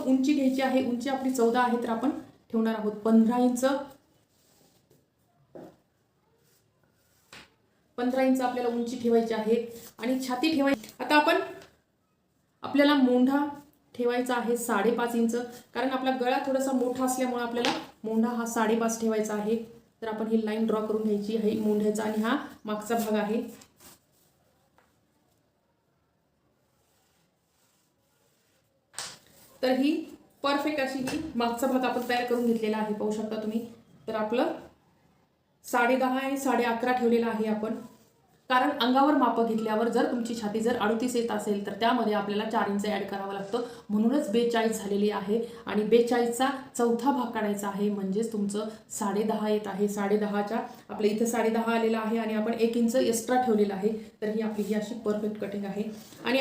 उंची घ्यायची आहे. उंची आपली 14 आहे तर आपण ठेवणार आहोत 15 इंच. 15 इंच आपल्याला उंची ठेवायची आहे आणि छाती ठेवायची. आता आपण आपल्याला मोंढा ठेवायचा आहे 5.5 इंच, कारण आपला गळा थोडासा मोठा असल्यामुळे आपल्याला मोंढा हा 5.5 ठेवायचा आहे. तर आपण ही लाईन ड्रॉ करून घ्यायची आहे मोंढ्याचा आणि हा मागचा भाग आहे. तर ही परफेक्ट अशी ही मागचा भाग आपण तयार करून घेतलेला आहे, पाहू शकता तुम्ही. तर आपलं 10.5 आहे, 11.5 ठेवलेला आहे आपण, कारण अंगावर माप घेतल्यावर जर तुमची छाती जर 38 येत असेल तर त्यामध्ये आपल्याला 4 इंच ॲड करावं लागतं, म्हणूनच 42 झालेली आहे. आणि 42चा चौथा भाग काढायचा आहे, म्हणजेच तुमचं 10.5 येत आहे. 10.5च्या आपल्या इथं 10.5 आलेला आहे आणि आपण 1 इंच एक्स्ट्रा ठेवलेला आहे. तर ही आपली ही अशी परफेक्ट कटिंग आहे. आणि